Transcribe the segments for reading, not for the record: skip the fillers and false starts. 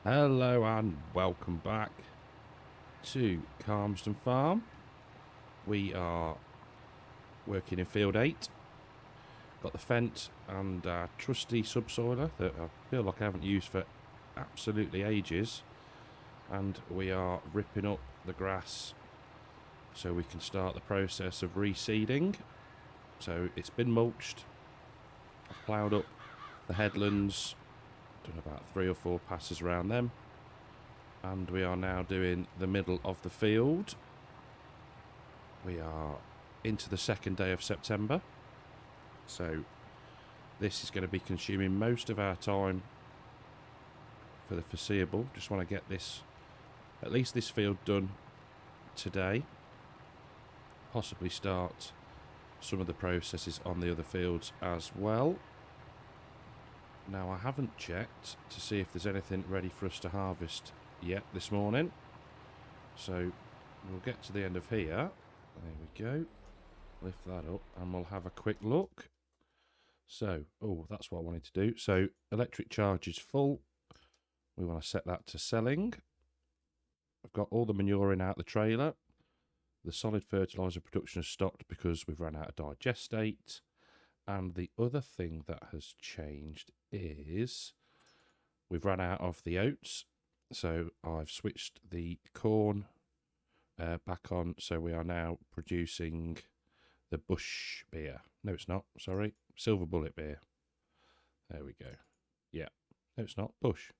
Hello and welcome back to Calmsden Farm. We are working in field 8. Got the Fent and our trusty subsoiler that I feel like I haven't used for absolutely ages. And we are ripping up the grass so we can start the process of reseeding. So it's been mulched. I've ploughed up the headlands, done about 3 or 4 passes around them. And we are now doing the middle of the field. We are into the second day of September, so this is going to be consuming most of our time for the foreseeable. Just want to get this, at least this field, done today. Possibly start some of the processes on the other fields as well. Now, I haven't checked to see if there's anything ready for us to harvest yet this morning, so we'll get to the end of here. There we go. Lift that up and we'll have a quick look. So, oh, that's what I wanted to do. So, electric charge is full. We want to set that to selling. I've got all the manure in out the trailer. The solid fertiliser production has stopped because we've run out of digestate. And the other thing that has changed is we've run out of the oats. So, I've switched the corn back on. So, we are now producing the bush beer. No, it's not. Sorry. Silver bullet beer. There we go. Yeah. No, it's not. Bush.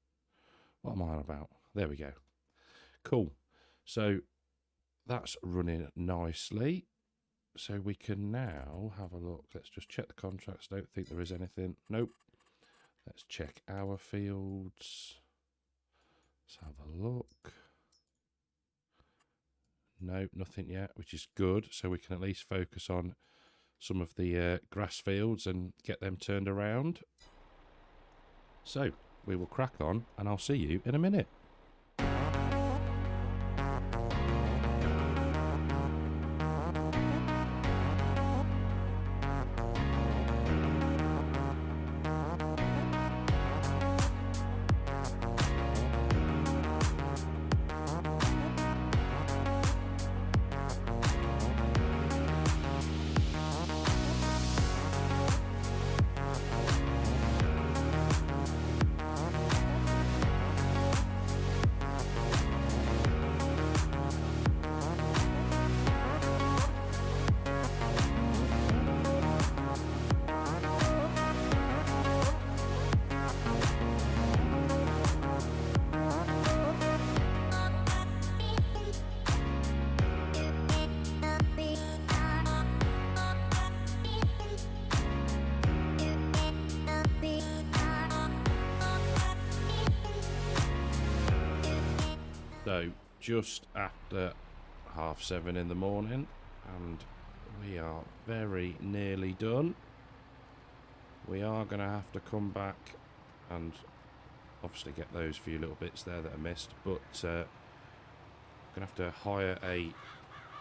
What am I on about? There we go. Cool. So that's running nicely. So we can now have a look. Let's just check the contracts. Don't think there is anything. Nope. Let's check our fields. Let's have a look. No, nothing yet, which is good. So we can at least focus on some of the grass fields and get them turned around. So we will crack on and I'll see you in a minute. So just after 7:30 in the morning and we are very nearly done. We are going to have to come back and obviously get those few little bits there that are missed, but going to have to hire a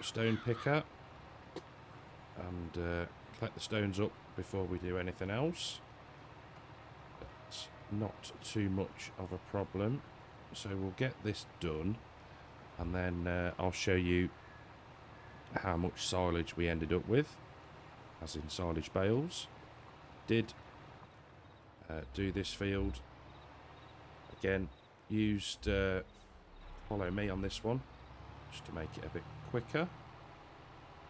stone picker and collect the stones up before we do anything else. It's not too much of a problem. So we'll get this done and then I'll show you how much silage we ended up with, as in silage bales. Did do this field again, used follow me on this one just to make it a bit quicker.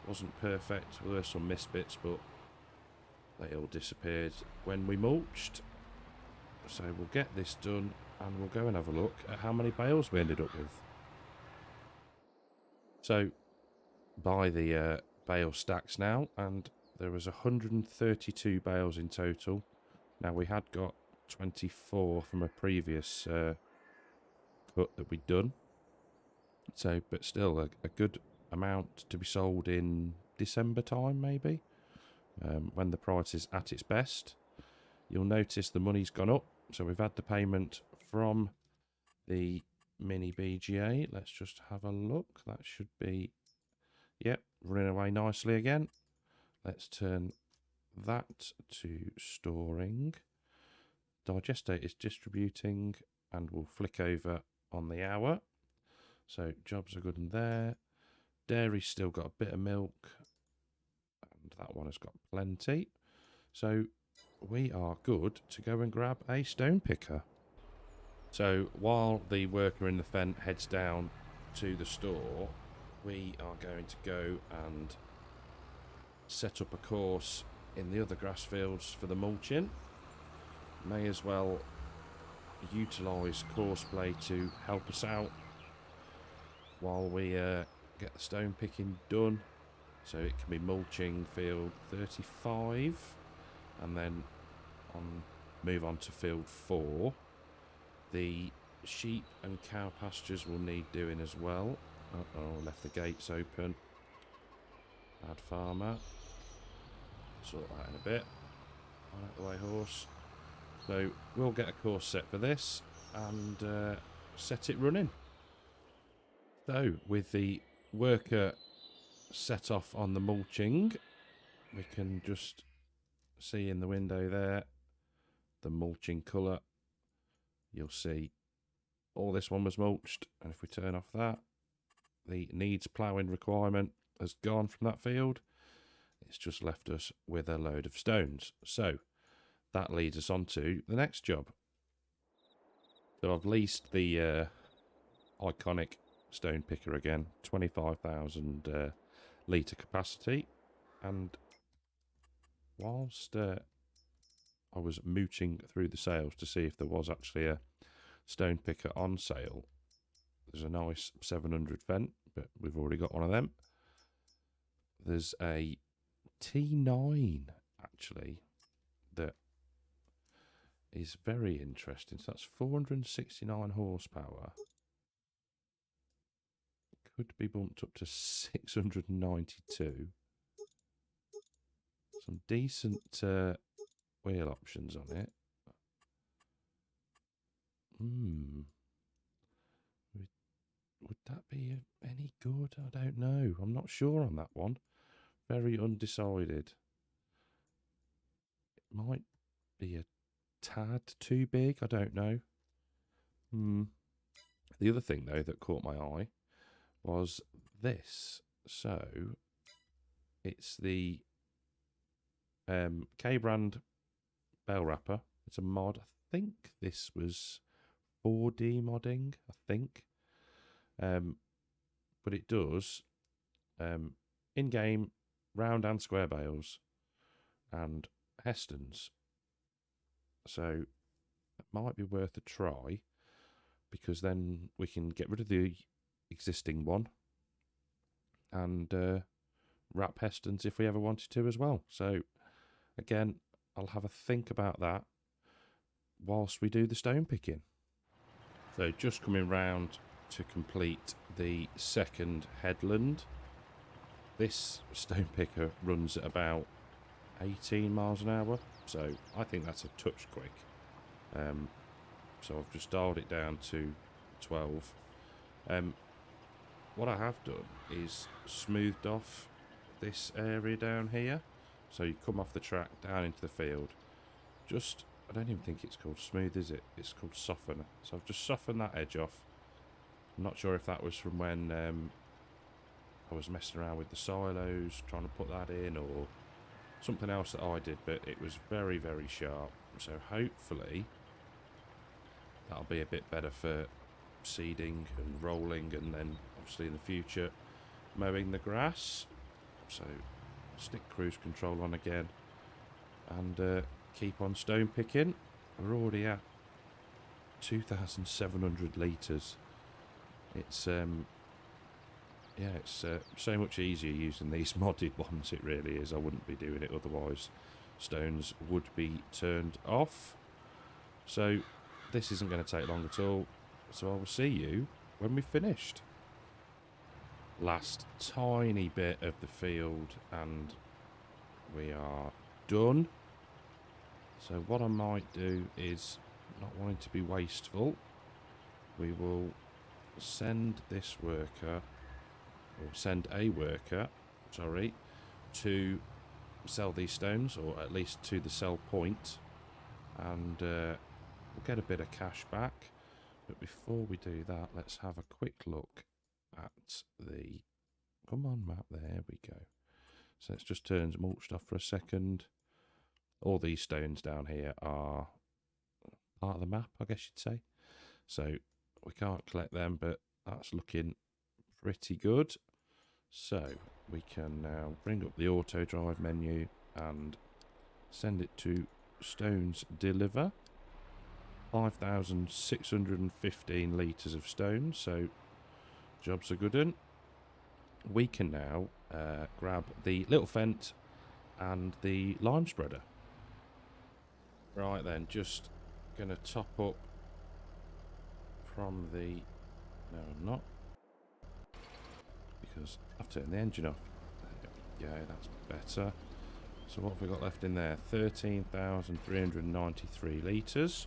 Wasn't perfect, there were some missed bits, but they all disappeared when we mulched. So we'll get this done and we'll go and have a look at how many bales we ended up with. So, by the bale stacks now, and there was 132 bales in total. Now, we had got 24 from a previous cut that we'd done. So, but still a good amount to be sold in December time, maybe, when the price is at its best. You'll notice the money's gone up. So we've had the payment from the mini BGA. Let's just have a look. That should be, yep, running away nicely again. Let's turn that to storing. Digestate is distributing. and we'll flick over on the hour. So jobs are good in there. Dairy's still got a bit of milk, and that one has got plenty. So we are good to go and grab a stone picker. So while the worker in the Fent heads down to the store, we are going to go and set up a course in the other grass fields for the mulching. May as well utilise courseplay to help us out while we get the stone picking done. So it can be mulching field 35 and then move on to field 4. The sheep and cow pastures will need doing as well. Uh-oh, left the gates open. Bad farmer. Sort that in a bit. On out the way, horse. So we'll get a course set for this and set it running. So with the worker set off on the mulching, we can just see in the window there the mulching colour. You'll see all this one was mulched, and if we turn off that, the needs ploughing requirement has gone from that field. It's just left us with a load of stones. So that leads us on to the next job. So I've leased the iconic stone picker again, 25,000 litre capacity, and whilst I was mooching through the sales to see if there was actually a stone picker on sale, there's a nice 700 Fent, but we've already got one of them. There's a T9 actually that is very interesting. So that's 469 horsepower. Could be bumped up to 692. Some decent wheel options on it. Would that be any good? I don't know. I'm not sure on that one. Very undecided. It might be a tad too big. I don't know. The other thing, though, that caught my eye was this. So it's the K-brand bell wrapper. It's a mod. I think this was 4D modding, I think. But it does in-game round and square bales and Hestons. So it might be worth a try, because then we can get rid of the existing one and wrap Hestons if we ever wanted to as well. So again, I'll have a think about that whilst we do the stone picking. So just coming round to complete the second headland. This stone picker runs at about 18 miles an hour, so I think that's a touch quick. So I've just dialed it down to 12. What I have done is smoothed off this area down here. So you come off the track down into the field. Just, I don't even think it's called smooth, is it? It's called softener. So I've just softened that edge off. I'm not sure if that was from when I was messing around with the silos, trying to put that in, or something else that I did, but it was very, very sharp. So hopefully that'll be a bit better for seeding and rolling, and then obviously in the future mowing the grass. So stick cruise control on again and keep on stone picking. We're already at 2,700 litres. It's yeah, it's so much easier using these modded ones. It really is. I wouldn't be doing it otherwise. Stones would be turned off. So this isn't going to take long at all. So I will see you when we've finished. Last tiny bit of the field and we are done. So what I might do is, not wanting to be wasteful, we will send this worker, or send a worker, sorry, to sell these stones, or at least to the sell point, and we'll get a bit of cash back. But before we do that, let's have a quick look at the... Come on, map. There we go. So let's just turn mulched off for a second. All these stones down here are part of the map, I guess you'd say. So we can't collect them, but that's looking pretty good. So we can now bring up the auto drive menu and send it to stones deliver. 5,615 litres of stones, so job's a good one. We can now grab the little fent and the lime spreader. Right then, just going to top up from the... No, I'm not. Because I've turned the engine off. There we go, that's better. So what have we got left in there? 13,393 litres.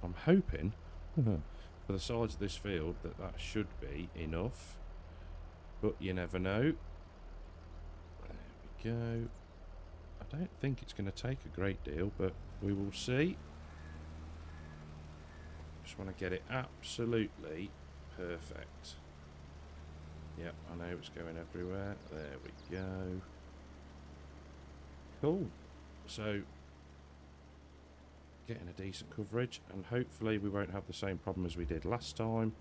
I'm hoping, for the size of this field, that should be enough. But you never know. There we go. I don't think it's going to take a great deal, but we will see. Just want to get it absolutely perfect. Yep, I know it's going everywhere. There we go. Cool. So, getting a decent coverage, and hopefully we won't have the same problem as we did last time,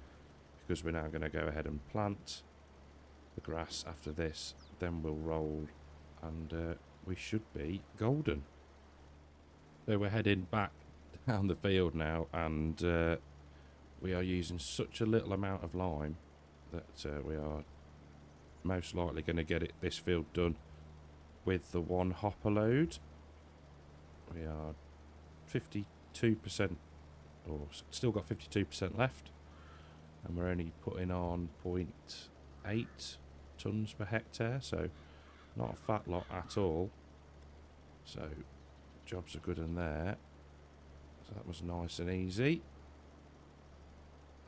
because we're now going to go ahead and plant the grass after this. Then we'll roll, and we should be golden. So we're heading back down the field now, and we are using such a little amount of lime that we are most likely going to get this field done with the one hopper load. We are 52%, or still got 52% left, and we're only putting on 0.8 tonnes per hectare, so not a fat lot at all. So jobs are good in there. So that was nice and easy.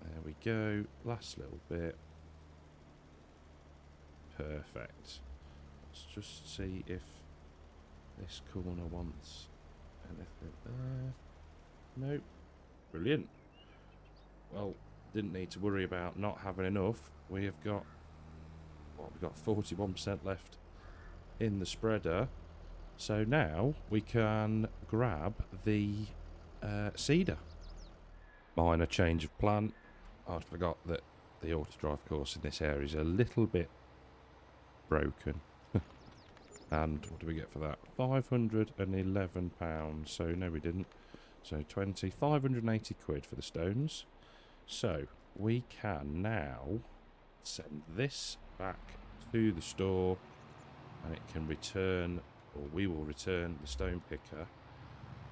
There we go, last little bit. Perfect. Let's just see if this corner wants anything there. Nope. Brilliant. Well, didn't need to worry about not having enough. We have got, well, we've got 41% left in the spreader. So now we can grab the seeder. Minor change of plan. I forgot that the auto drive course in this area is a little bit broken. And what do we get for that? £511. So no, we didn't. So 580 quid for the stones. So we can now send this back to the store, and it can return, or we will return the stone picker.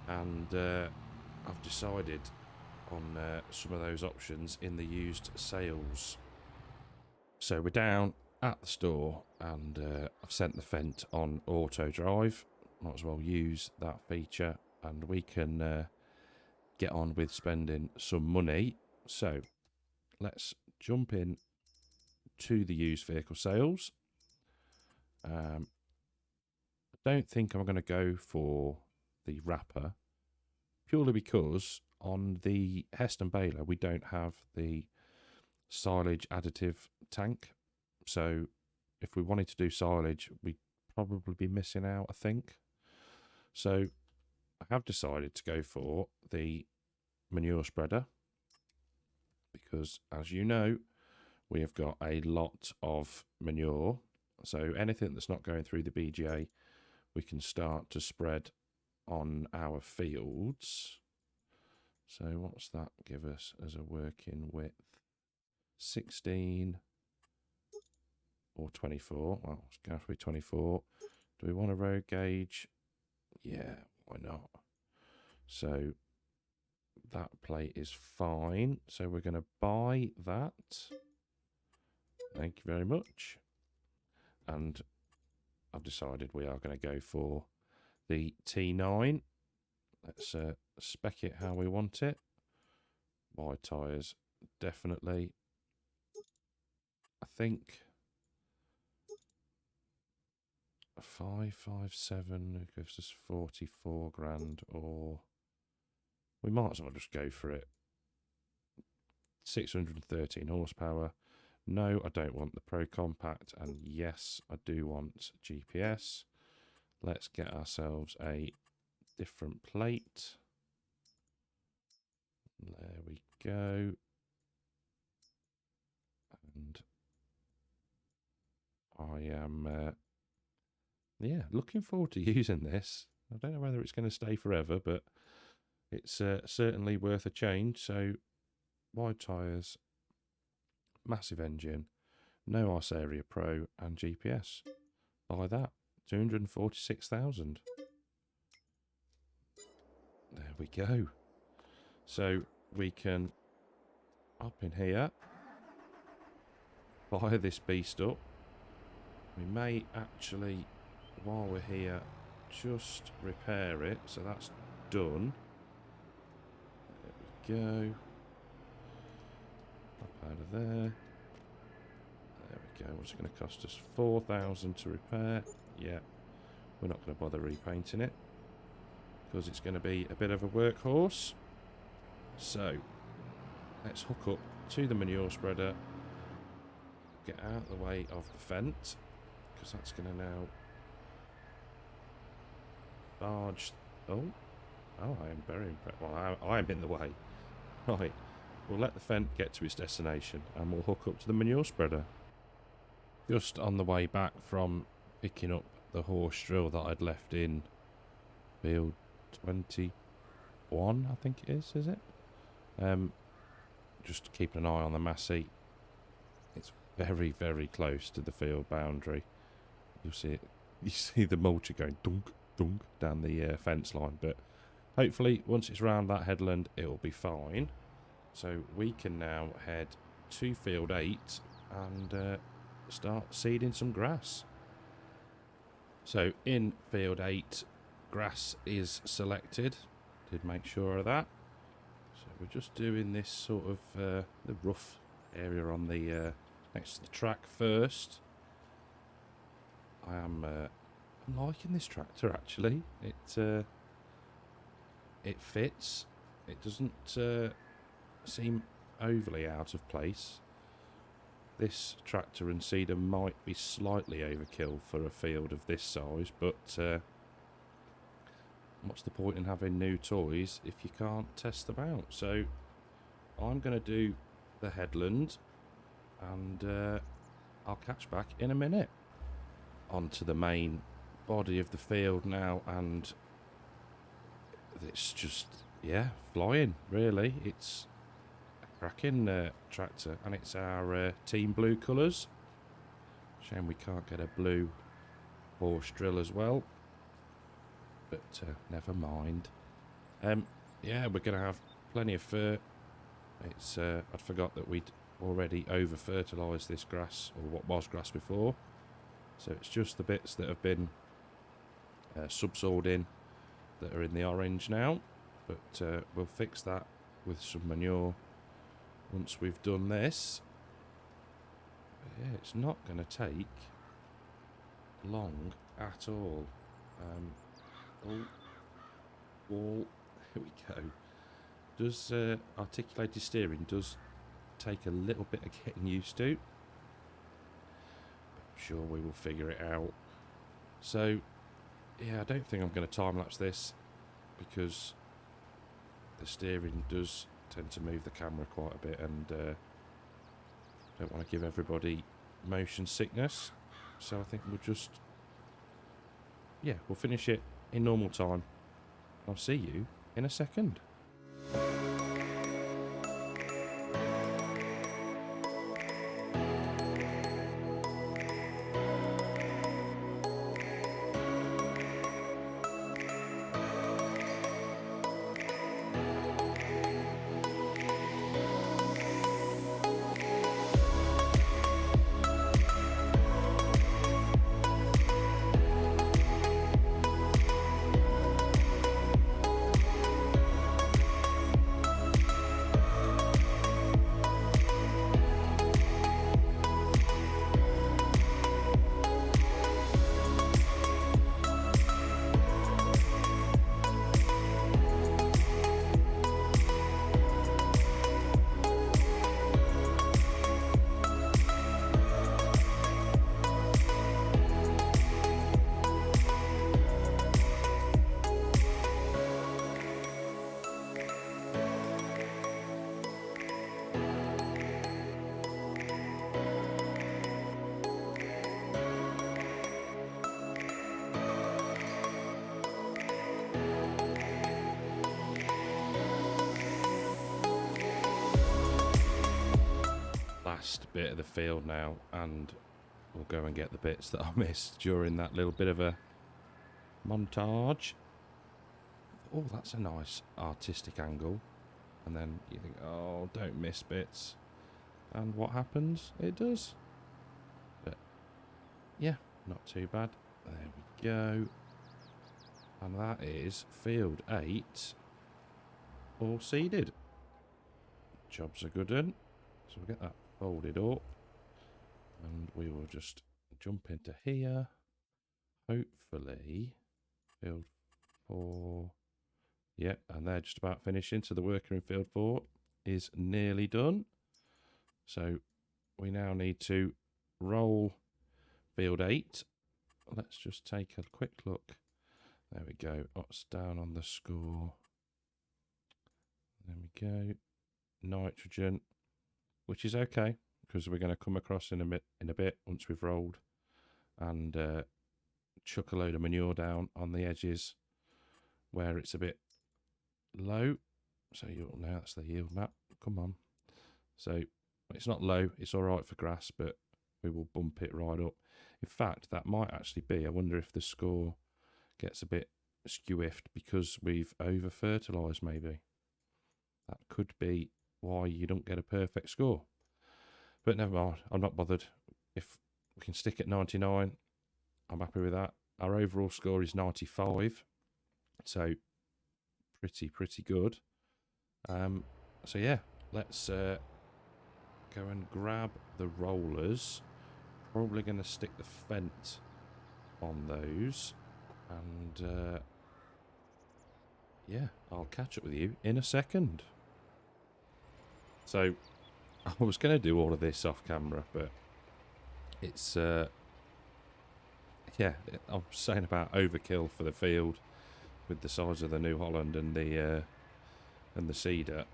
And I've decided on some of those options in the used sales. So we're down at the store, and I've sent the fent on auto drive. Might as well use that feature, and we can get on with spending some money. So let's jump in to the used vehicle sales. I don't think I'm going to go for the wrapper, purely because on the Heston baler we don't have the silage additive tank. So if we wanted to do silage, we'd probably be missing out, I think. So I have decided to go for the manure spreader, because as you know, we have got a lot of manure. So anything that's not going through the BGA, we can start to spread on our fields. So what's that give us as a working width? 16 or 24. Well, it's going to be 24. Do we want a road gauge? Yeah, why not? So that plate is fine. So we're going to buy that. Thank you very much. And I've decided we are going to go for the T9. Let's spec it how we want it. Wide tyres, definitely. I think a 557 gives us 44 grand, or we might as well just go for it. 613 horsepower. No, I don't want the Pro Compact, and yes, I do want GPS. Let's get ourselves a different plate. There we go. And I am, yeah, looking forward to using this. I don't know whether it's going to stay forever, but it's certainly worth a change. So, wide tyres, massive engine, no Arsaria Pro, and GPS. Buy that, 246,000. There we go. So we can up in here, fire this beast up. We may actually, while we're here, just repair it. So that's done. There we go. Up out of there. There we go. What's it going to cost us? 4,000 to repair. Yeah, we're not going to bother repainting it because it's going to be a bit of a workhorse. So let's hook up to the manure spreader, get out of the way of the Fendt, because that's going to now barge. Oh, I am very impressed. Well, I am in the way. Right, we'll let the Fendt get to its destination and we'll hook up to the manure spreader. Just on the way back from picking up the horse drill that I'd left in field 21, I think it is it? Just keeping an eye on the Massey. It's very, very close to the field boundary. You'll see it. You see the mulcher going dunk, dunk down the fence line. But hopefully, once it's round that headland, it will be fine. So we can now head to field 8 and start seeding some grass. So in field 8, grass is selected. Did make sure of that. So we're just doing this sort of the rough area on the next to the track first. I'm liking this tractor actually. It fits. It doesn't seem overly out of place. This tractor and seeder might be slightly overkill for a field of this size, but what's the point in having new toys if you can't test them out? So I'm going to do the headland and I'll catch back in a minute. Onto the main body of the field now, and it's just, yeah, flying really. It's a cracking tractor, and it's our team blue colours. Shame we can't get a blue horse drill as well, but never mind. Yeah, we're going to have plenty of fur. It's I'd forgot that we'd already over fertilised this grass, or what was grass before, so it's just the bits that have been subsoiled in that are in the orange now, but we'll fix that with some manure once we've done this. But yeah, it's not going to take long at all. Here we go. Does articulated steering does take a little bit of getting used to, but I'm sure we will figure it out. So yeah, I don't think I'm going to time lapse this because the steering does tend to move the camera quite a bit, and don't want to give everybody motion sickness. So I think we'll just, yeah, we'll finish it in normal time. I'll see you in a second. last bit of the field now, and we'll go and get the bits that I missed during that little bit of a montage. Oh, that's a nice artistic angle. And then you think, oh, don't miss bits. And what happens? It does. But yeah, not too bad. There we go. And that is field 8 all seeded. Job's a good one. So we'll get that folded up. And we will just jump into here. Hopefully, field 4. Yeah, and they're just about finishing. So the worker in field 4 is nearly done. So we now need to roll field 8. Let's just take a quick look. There we go. What's down on the score? There we go. Nitrogen, which is okay because we're going to come across in a bit once we've rolled, and chuck a load of manure down on the edges where it's a bit low. So you'll know that's the yield map. Come on. So it's not low. It's all right for grass, but we will bump it right up. In fact, that might actually be. I wonder if the score gets a bit skewiffed because we've over fertilised. Maybe that could be why you don't get a perfect score. But never mind. I'm not bothered. If we can stick at 99, I'm happy with that. Our overall score is 95. So pretty good. So yeah, let's go and grab the rollers. Probably going to stick the Fent on those, and yeah, I'll catch up with you in a second. So I was going to do all of this off camera, but it's yeah, I'm saying about overkill for the field with the size of the New Holland and the seeder,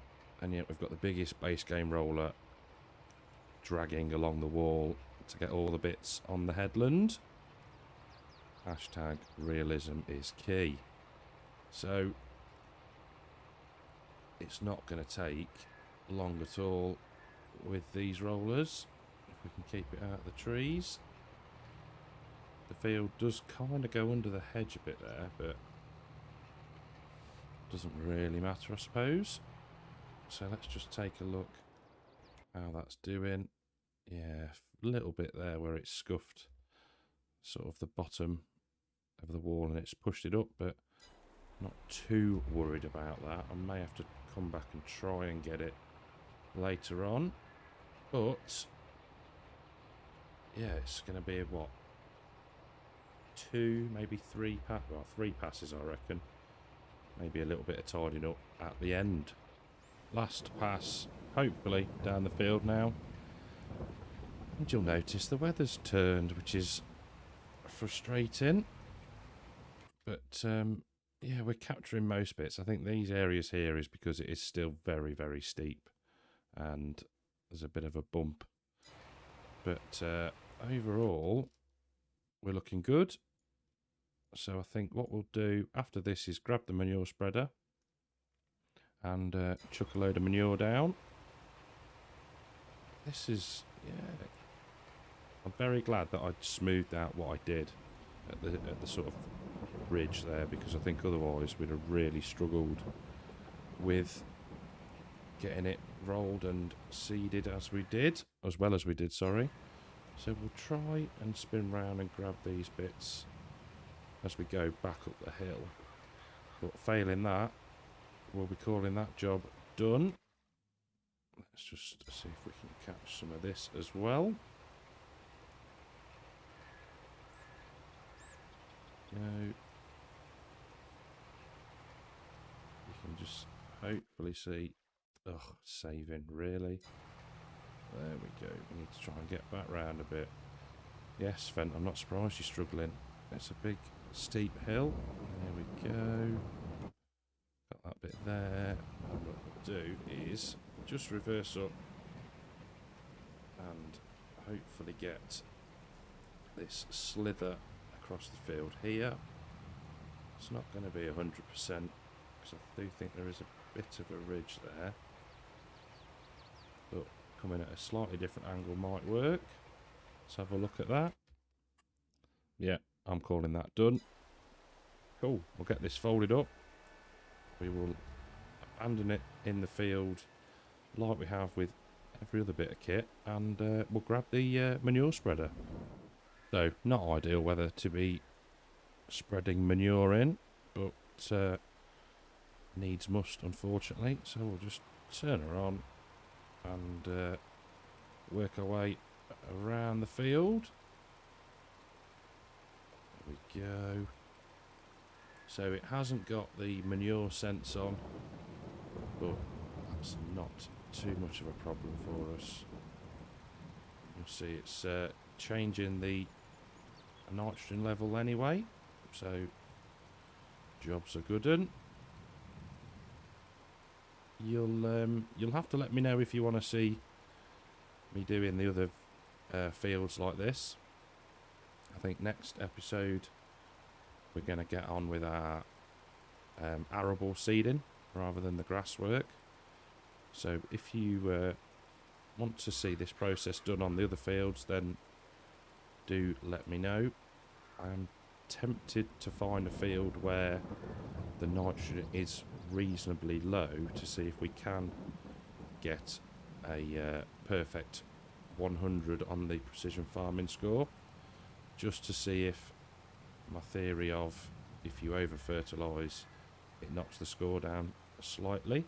and yet we've got the biggest base game roller dragging along the wall to get all the bits on the headland. Hashtag realism is key. So it's not going to take long at all with these rollers if we can keep it out of the trees. The field does kind of go under the hedge a bit there, but doesn't really matter, I suppose. So let's just take a look how that's doing. Yeah, a little bit there where it's scuffed sort of the bottom of the wall and it's pushed it up, but not too worried about that. I may have to come back and try and get it later on, but yeah, it's going to be what, 2, maybe 3 3 passes, I reckon. Maybe a little bit of tidying up at the end. Last pass, hopefully, down the field now. And you'll notice the weather's turned, which is frustrating. But yeah, we're capturing most bits. I think these areas here is because it is still very steep, and there's a bit of a bump. But overall, we're looking good. So I think what we'll do after this is grab the manure spreader and chuck a load of manure down. This is, yeah, I'm very glad that I'd smoothed out what I did at the sort of ridge there, because I think otherwise we'd have really struggled with getting it rolled and seeded as well as we did, sorry. So we'll try and spin round and grab these bits as we go back up the hill. But failing that, we'll be calling that job done. Let's just see if we can catch some of this as well. Go. You can just hopefully see. Ugh, saving, really. There we go. We need to try and get back round a bit. Yes, Fent, I'm not surprised you're struggling. It's a big, steep hill. There we go. Got that bit there. And what we'll do is just reverse up and hopefully get this slither across the field here. It's not going to be 100% because I do think there is a bit of a ridge there. But coming at a slightly different angle might work. Let's have a look at that. Yeah, I'm calling that done. Cool, we'll get this folded up. We will abandon it in the field like we have with every other bit of kit, and we'll grab the manure spreader. So, not ideal weather to be spreading manure in, but needs must, unfortunately. So we'll just turn her on and work our way around the field. There we go. So it hasn't got the manure sense on, but that's not too much of a problem for us. You'll see it's changing the nitrogen level anyway, so job's a good un. You'll have to let me know if you want to see me doing the other fields like this. I think next episode we're going to get on with our arable seeding rather than the grass work. So if you want to see this process done on the other fields, then do let me know. I'm tempted to find a field where the nitrogen is reasonably low to see if we can get a perfect 100 on the precision farming score, just to see if my theory of if you over fertilise it knocks the score down slightly.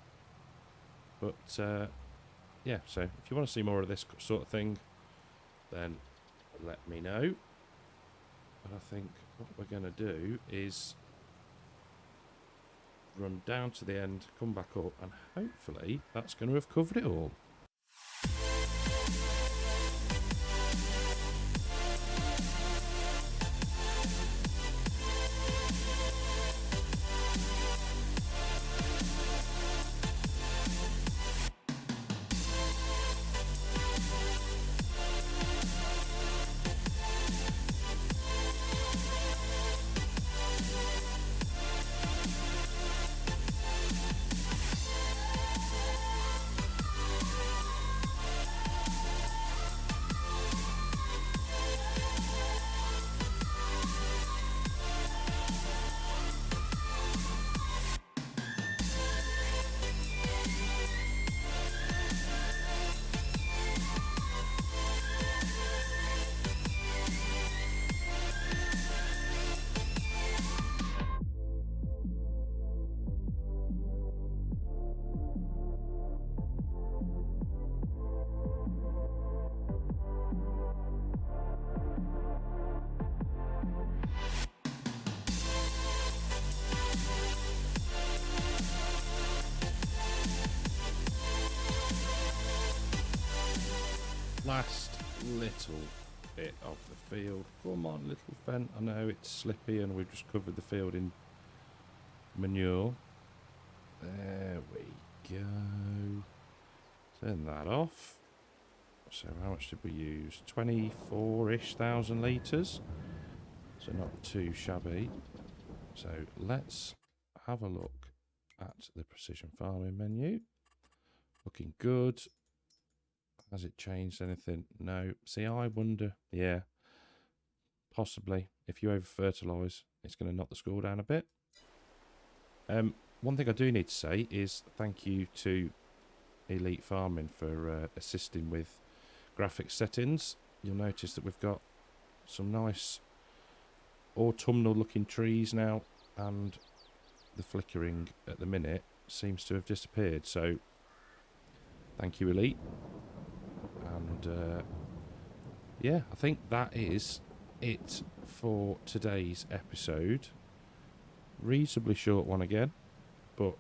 But yeah, so if you want to see more of this sort of thing, then let me know. But I think what we're going to do is run down to the end, come back up, and hopefully that's going to have covered it all. Last little bit of the field. Come on, little Fent. I know it's slippy and we've just covered the field in manure. There we go. Turn that off. So how much did we use? 24-ish thousand litres. So not too shabby. So let's have a look at the precision farming menu. Looking good. Has it changed anything? No. See, I wonder. Yeah, possibly. If you over fertilise, it's going to knock the score down a bit. One thing I do need to say is thank you to Elite Farming for assisting with graphics settings. You'll notice that we've got some nice autumnal looking trees now, and the flickering at the minute seems to have disappeared. So thank you, Elite. And yeah, I think that is it for today's episode. Reasonably short one again, but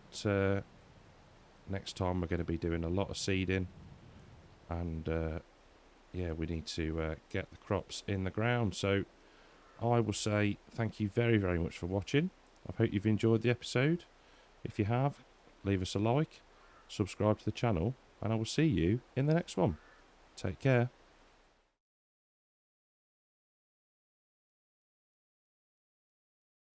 next time we're going to be doing a lot of seeding, and yeah, we need to get the crops in the ground. So I will say thank you very, very much for watching. I hope you've enjoyed the episode. If you have, leave us a like, subscribe to the channel, and I will see you in the next one. Take care.